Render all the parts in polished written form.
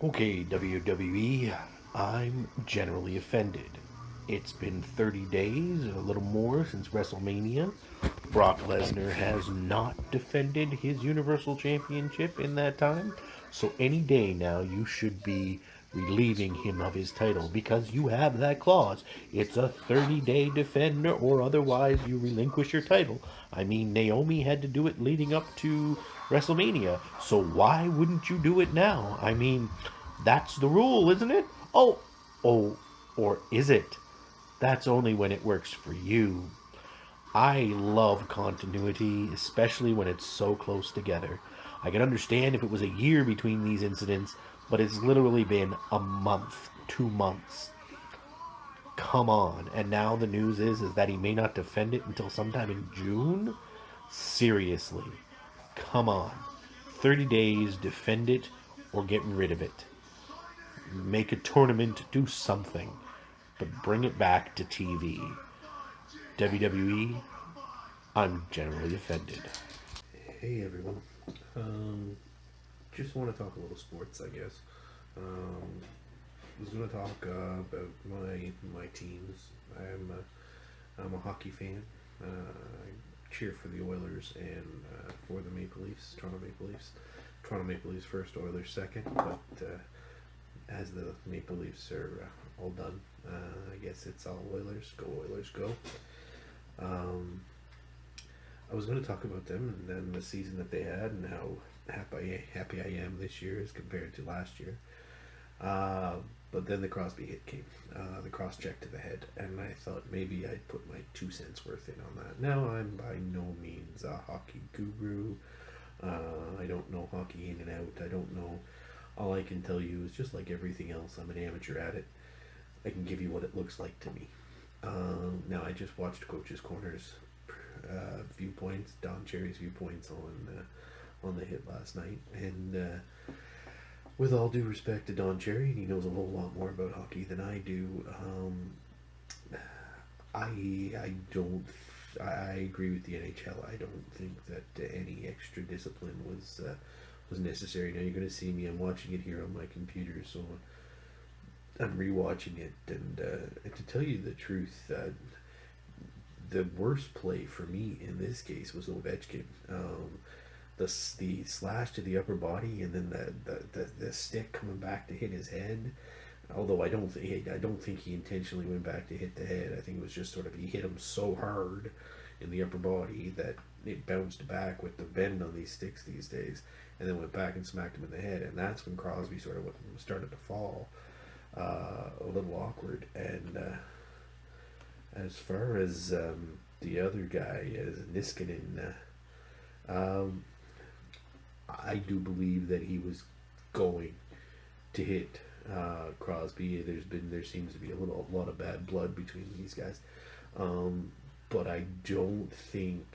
Okay, WWE, I'm generally offended. It's been 30 days, a little more, since WrestleMania. Brock Lesnar has not defended his Universal Championship in that time. So any day now, you should be relieving him of his title because you have that clause. It's a 30-day defender or otherwise you relinquish your title. I mean, Naomi had to do it leading up to WrestleMania. So why wouldn't you do it now? I mean, that's the rule, isn't it? Oh, or is it? That's only when it works for you. I love continuity, especially when it's so close together. I can understand if it was a year between these incidents, but it's literally been a month, 2 months. Come on. And now the news is that he may not defend it until sometime in June? Seriously. Come on. 30 days, defend it, or get rid of it. Make a tournament, do something, but bring it back to TV. WWE, I'm generally offended. Hey everyone. Um, just want to talk a little sports, I guess. Was going to talk about my teams. I'm a hockey fan. I cheer for the Oilers and for the Maple Leafs, Toronto Maple Leafs. Toronto Maple Leafs first, Oilers second. But as the Maple Leafs are all done, I guess it's all Oilers. Go Oilers, go. Um, I was going to talk about them and then the season that they had and how happy I am this year as compared to last year. Uh, but then the Crosby hit came, the cross check to the head, and I thought maybe I'd put my 2 cents worth in on that. Now I'm by no means a hockey guru. I don't know hockey in and out. I don't know. All I can tell you is just like everything else, I'm an amateur at it. I can give you what it looks like to me. Now I just watched Coach's Corners viewpoints, Don Cherry's viewpoints on the hit last night, and with all due respect to Don Cherry, and he knows a whole lot more about hockey than I do. I don't. I agree with the NHL. I don't think that any extra discipline was necessary. Now you're going to see me. I'm watching it here on my computer, so I'm rewatching it, and to tell you the truth, the worst play for me in this case was Ovechkin. The slash to the upper body, and then the stick coming back to hit his head. Although I don't think he intentionally went back to hit the head. I think it was just sort of he hit him so hard in the upper body that it bounced back with the bend on these sticks these days, and then went back and smacked him in the head. And that's when Crosby sort of started to fall, a little awkward. And as far as the other guy, as Niskanen, um, I do believe that he was going to hit Crosby. There seems to be a lot of bad blood between these guys, but I don't think.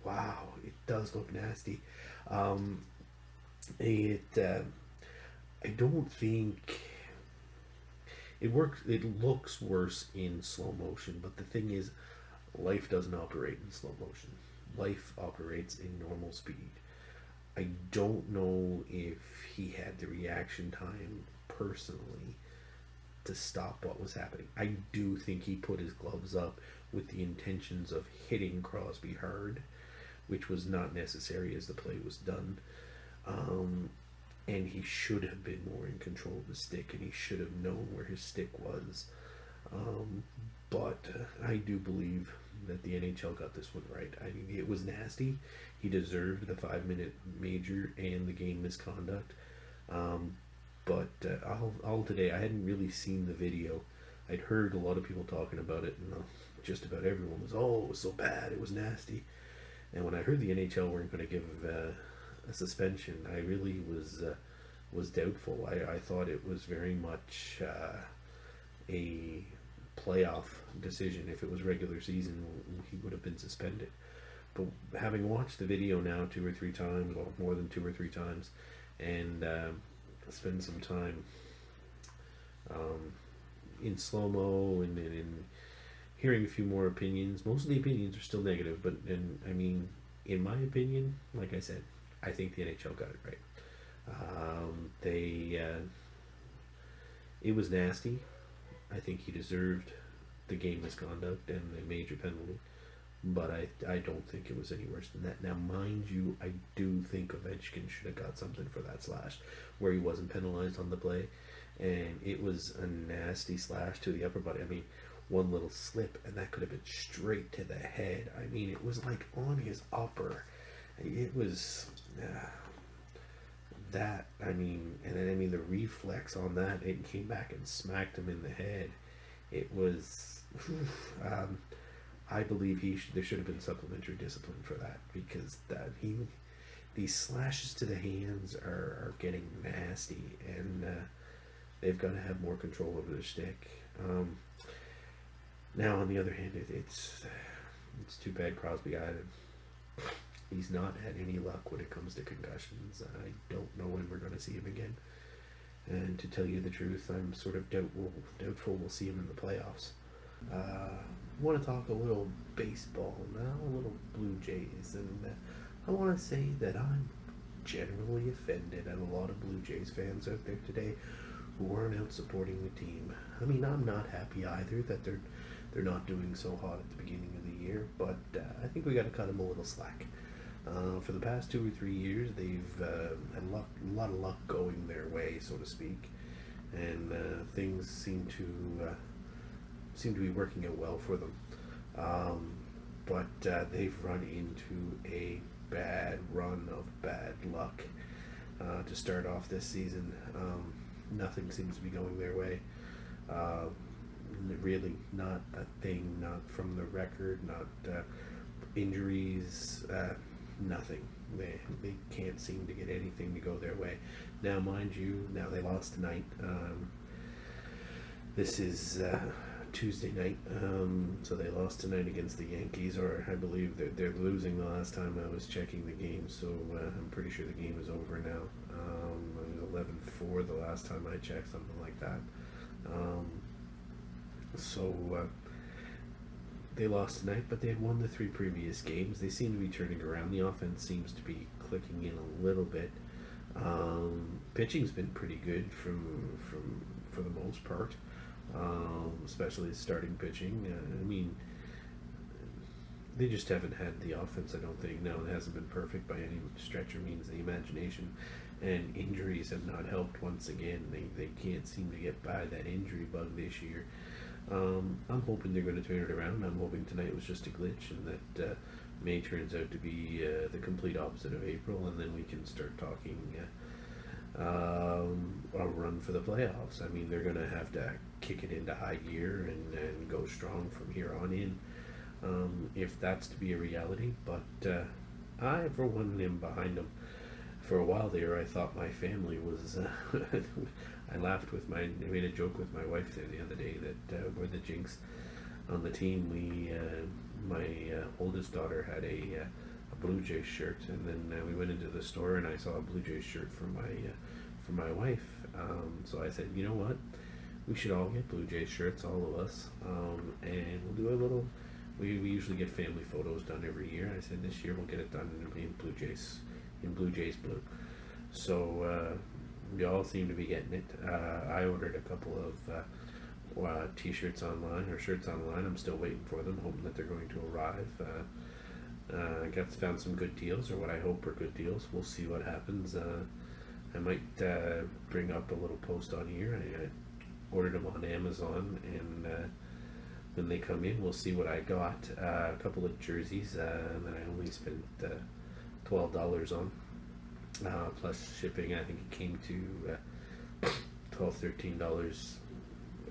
Wow, it does look nasty. Um, it I don't think it works. It looks worse in slow motion, but the thing is, life doesn't operate in slow motion. Life operates in normal speed. I don't know if he had the reaction time personally to stop what was happening. I do think he put his gloves up with the intentions of hitting Crosby hard, which was not necessary as the play was done. Um, and he should have been more in control of the stick, and he should have known where his stick was. Um, but I do believe that the NHL got this one right. I mean, it was nasty. He deserved the 5 minute major and the game misconduct. Um, but all today, I hadn't really seen the video. I'd heard a lot of people talking about it, and just about everyone was, "Oh, it was so bad, it was nasty." And when I heard the NHL weren't going to give a suspension, I really was doubtful. I thought it was very much a playoff decision. If it was regular season, he would have been suspended. But having watched the video now 2 or 3 times, well, more than 2 or 3 times, and spend some time um, in slow mo and hearing a few more opinions. Most of the opinions are still negative, but I mean, in my opinion, like I said, I think the NHL got it right. They It was nasty. I think he deserved the game misconduct and a major penalty, but I don't think it was any worse than that. Now, mind you, I do think Ovechkin should have got something for that slash, where he wasn't penalized on the play, and it was a nasty slash to the upper body. I mean, one little slip, and that could have been straight to the head. I mean, it was like on his upper. It was that. I mean, and then I mean the reflex on that, it came back and smacked him in the head. It was. I believe there should have been supplementary discipline for that, because these slashes to the hands are getting nasty, and they've got to have more control over their stick. Now, on the other hand, it's too bad Crosby. He's not had any luck when it comes to concussions. I don't know when we're going to see him again. And to tell you the truth, I'm sort of doubtful we'll see him in the playoffs. I want to talk a little baseball now, a little Blue Jays, and I want to say that I'm generally offended at a lot of Blue Jays fans out there today who aren't out supporting the team. I mean, I'm not happy either that they're not doing so hot at the beginning of the year, but I think we got to cut them a little slack. For the past 2 or 3 years, they've had a lot of luck going their way, so to speak, and things seem to be working out well for them. But they've run into a bad run of bad luck to start off this season. Nothing seems to be going their way. Really, not a thing. Not from the record. Not injuries. Nothing. They can't seem to get anything to go their way. Now, mind you, now they lost tonight. This is Tuesday night, so they lost tonight against the Yankees, or I believe they're losing the last time I was checking the game, so I'm pretty sure the game is over now. It was 11-4 the last time I checked, something like that. So they lost tonight, but they had won the 3 previous games. They seem to be turning around. The offense seems to be clicking in a little bit. Pitching's been pretty good for the most part, especially starting pitching. I mean, they just haven't had the offense, I don't think. No, it hasn't been perfect by any stretch or means of the imagination, and injuries have not helped once again. They can't seem to get by that injury bug this year. I'm hoping they're going to turn it around. I'm hoping tonight was just a glitch, and that May turns out to be the complete opposite of April, and then we can start talking a run for the playoffs. I mean, they're going to have to kick it into high gear and go strong from here on in, if that's to be a reality. But I, for one, am behind them. For a while there, I thought my family was. I made a joke with my wife there the other day that we're the jinx on the team. My oldest daughter had a Blue Jays shirt, and then we went into the store and I saw a Blue Jays shirt for my wife. So I said, you know what, we should all get Blue Jays shirts, all of us, and we'll do a little. We usually get family photos done every year. I said this year we'll get it done in Blue Jays blue. So we all seem to be getting it. I ordered a couple of t-shirts online, or shirts online. I'm still waiting for them, hoping that they're going to arrive. I found some good deals, or what I hope are good deals. We'll see what happens. I might bring up a little post on here. I ordered them on Amazon, and when they come in, we'll see what I got. A couple of jerseys that I only spent $12 on, plus shipping. I think it came to $12-13.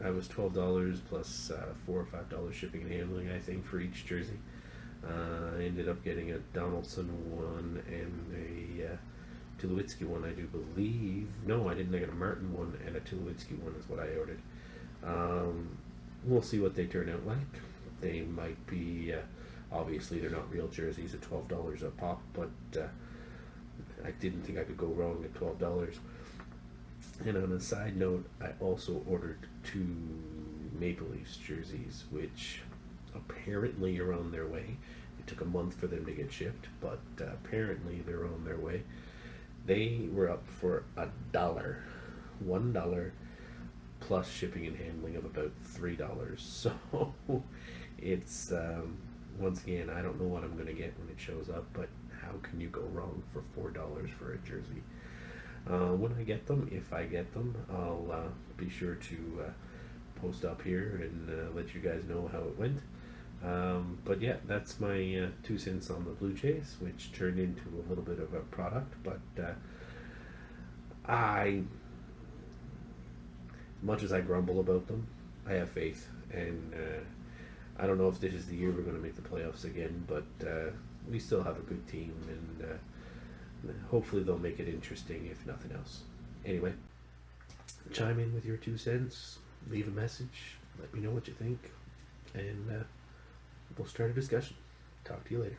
I was $12 plus $4 or $5 shipping and handling, I think, for each jersey. I ended up getting a Donaldson one and a Tulowitzki one, I do believe. No, I didn't. I got a Martin one and a Tulowitzki one is what I ordered. We'll see what they turn out like. They might be, obviously they're not real jerseys at $12 a pop, but I didn't think I could go wrong at $12. And on a side note, I also ordered 2 Maple Leafs jerseys, which apparently are on their way. It took a month for them to get shipped, but apparently they're on their way. They were up for $1 $1 plus shipping and handling of about $3. So it's once again, I don't know what I'm gonna get when it shows up, but how can you go wrong for $4 for a jersey? When I get them, if I get them, I'll be sure to post up here and let you guys know how it went. But yeah, that's my 2 cents on the Blue Jays, which turned into a little bit of a product. But much as I grumble about them, I have faith, and I don't know if this is the year we're going to make the playoffs again, but we still have a good team, and hopefully they'll make it interesting, if nothing else. Anyway, chime in with your 2 cents, leave a message, let me know what you think, and we'll start a discussion. Talk to you later.